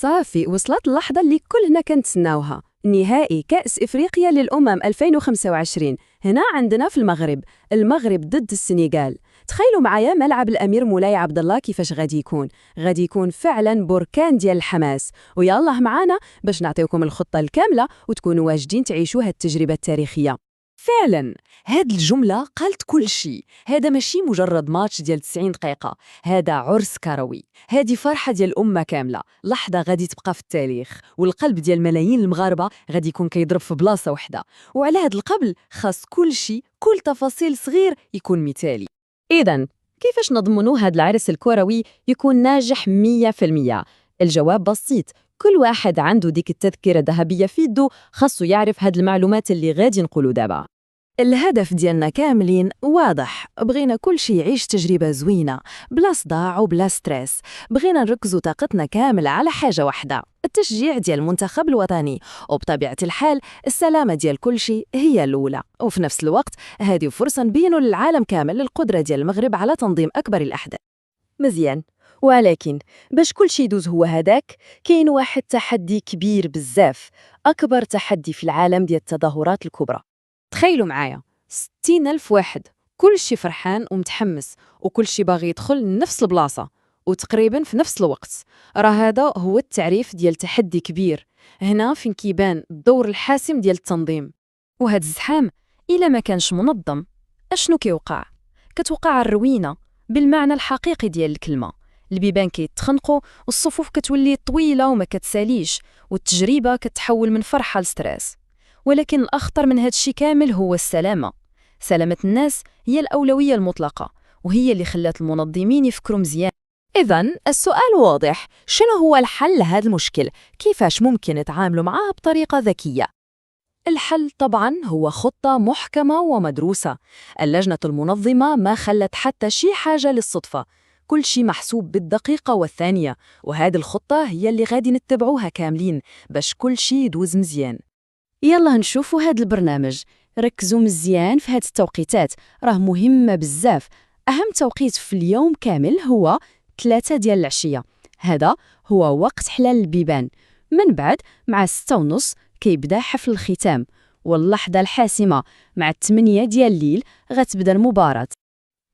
صافي وصلت اللحظة اللي كلنا كنتسناوها، نهائي كأس إفريقيا للأمم 2025 هنا عندنا في المغرب ضد السنغال. تخيلوا معايا ملعب الأمير مولاي عبد الله كيفاش غادي يكون فعلا بركان ديال الحماس. ويالله معانا باش نعطيوكم الخطة الكاملة وتكونوا واجدين تعيشوا هاد التجربة التاريخية. فعلا هاد الجملة قالت كل شيء. هذا ماشي مجرد ماتش ديال 90 دقيقة، هذا عرس كروي، هذه فرحة ديال الأمة كاملة، لحظة غادي تبقى في التاريخ، والقلب ديال ملايين المغاربة غادي يكون كيضرب في بلاصة وحدة. وعلى هاد القبل خاص كل شيء، كل تفاصيل صغير يكون مثالي. إذن كيفاش نضمنوا هاد العرس الكروي يكون ناجح 100%؟ الجواب بسيط، كل واحد عنده ديك التذكرة الذهبية في يدو، خاصو يعرف هاد المعلومات اللي غادي نقولوا دابا. الهدف ديالنا كاملين واضح، بغينا كل شيء يعيش تجربة زوينة بلا صداع وبلا ستريس. بغينا نركزوا طاقتنا كامل على حاجة واحدة، التشجيع ديال المنتخب الوطني، وبطبيعة الحال السلامة ديال كل شيء هي الأولى. وفي نفس الوقت هذه فرصة نبينوا للعالم كامل القدرة ديال المغرب على تنظيم أكبر الأحداث. مزيان، ولكن باش كل شيء يدوز هو هداك، كاين واحد تحدي كبير بزاف، أكبر تحدي في العالم ديال التظاهرات الكبرى. تخيلوا معايا 60,000 واحد، كل شي فرحان ومتحمس، وكل شي باغي يدخل لنفس البلاصة وتقريبا في نفس الوقت. راه هذا هو التعريف ديال تحدي كبير. هنا فين كيبان الدور الحاسم ديال التنظيم. وهاد الزحام إلا ما كانش منظم، أشنو كيوقع؟ كتوقع الروينة بالمعنى الحقيقي ديال الكلمة. البيبان كيتخنقوا، والصفوف كتولي طويلة وما كتساليش، والتجربة كتحول من فرحة لستريس. ولكن الأخطر من هاد الشي كامل هو السلامة. سلامة الناس هي الأولوية المطلقة، وهي اللي خلات المنظمين يفكروا مزيان. إذن السؤال واضح، شنو هو الحل لهذا المشكل؟ كيفاش ممكن نتعاملوا معاه بطريقة ذكية؟ الحل طبعاً هو خطة محكمة ومدروسة. اللجنة المنظمة ما خلت حتى شي حاجة للصدفة، كل شي محسوب بالدقيقة والثانية، وهذه الخطة هي اللي غادي نتبعوها كاملين باش كل شي يدوز مزيان. يلا نشوفوا هاد البرنامج، ركزوا مزيان في هاد التوقيتات، راه مهمة بزاف. أهم توقيت في اليوم كامل هو 3 ديال العشية، هذا هو وقت حلال البيبان. من بعد مع 6:30 كيبدا حفل الختام، واللحظة الحاسمة مع 8 ديال الليل غتبدا المباراة.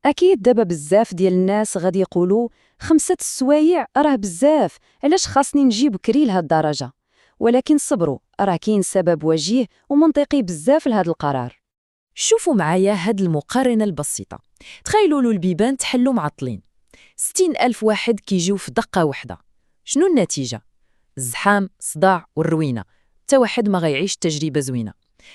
أكيد دابا بزاف ديال الناس غادي يقولوا 5 السوايع راه بزاف، علاش خاصني نجي بكري لهاد الدرجة؟ ولكن صبروا، راه كاين سبب وجيه ومنطقي بزاف لهذا القرار. شوفوا معايا هاد المقارنة البسيطة. تخيلوا له البيبان تحلوا معطلين، 60,000 واحد كيجيو في دقة واحدة. شنو النتيجة؟ الزحام، صداع والروينة، تا واحد ما غيعيش تجربة زوينة.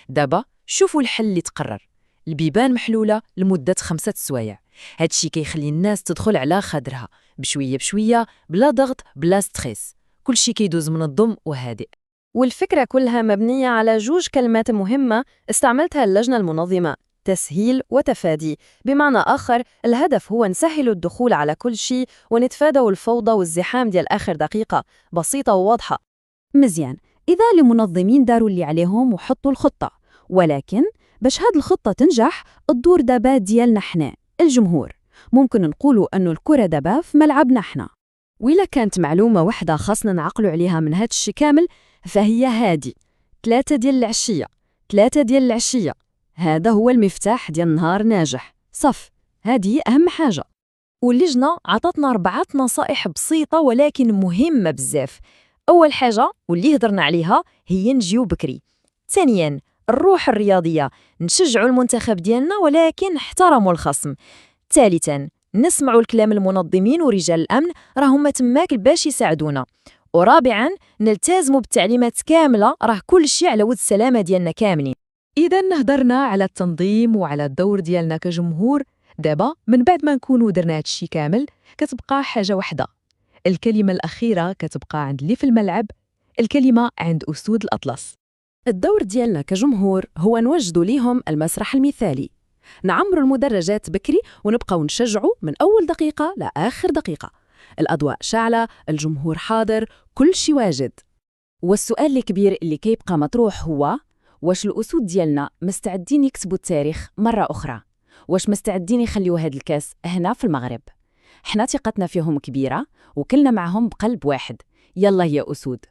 دابا شوفوا الحل اللي تقرر، البيبان محلولة لمدة 5 سوايع. هادشي كيخلي الناس تدخل على خاطرها بشوية بشوية، بلا ضغط بلا ستريس، كلشي كيدوز منظم وهادئ. والفكرة كلها مبنية على 2 كلمات مهمة استعملتها اللجنة المنظمة: تسهيل وتفادي. بمعنى آخر، الهدف هو نسهل الدخول على كل شيء ونتفادوا الفوضى والزحام ديال آخر دقيقة، بسيطة وواضحة. مزيان، إذا المنظمين داروا اللي عليهم وحطوا الخطة، ولكن باش هاد الخطة تنجح الدور دابا ديالنا حنا الجمهور. ممكن نقولوا أنه الكرة دابا في ملعبنا حنا. وإلا كانت معلومة واحدة خاصنا نعقلوا عليها من هاد الشي كامل، فهي هادي: 3 ديال العشية، 3 ديال العشية، هذا هو المفتاح ديال نهار ناجح. صف، هذه أهم حاجة. واللجنة عطاتنا 4 نصائح بسيطة ولكن مهمة بزاف. أول حاجة واللي هضرنا عليها هي نجيو بكري. ثانياً الروح الرياضية، نشجعوا المنتخب ديالنا ولكن احترموا الخصم. ثالثاً نسمعوا الكلام المنظمين ورجال الأمن، راهم تماك باش يساعدونا. ورابعاً نلتزموا بالتعليمات كاملة، راه كل شيء على ود السلامة ديالنا كاملين. إذا هضرنا على التنظيم وعلى الدور ديالنا كجمهور. دابا من بعد ما نكونوا درنا هاد الشي كامل، كتبقى حاجة واحدة، الكلمة الأخيرة كتبقى عند اللي في الملعب، الكلمة عند أسود الأطلس. الدور ديالنا كجمهور هو نوجدوا ليهم المسرح المثالي، نعمروا المدرجات بكري ونبقاو نشجعوا من أول دقيقة لآخر دقيقة. الأضواء شاعلة، الجمهور حاضر، كل شي واجد. والسؤال الكبير اللي كيبقى مطروح هو: واش الأسود ديالنا مستعدين يكتبوا التاريخ مرة أخرى؟ واش مستعدين يخليوا هاد الكاس هنا في المغرب؟ حنا ثقتنا فيهم كبيرة وكلنا معهم بقلب واحد. يلا يا أسود،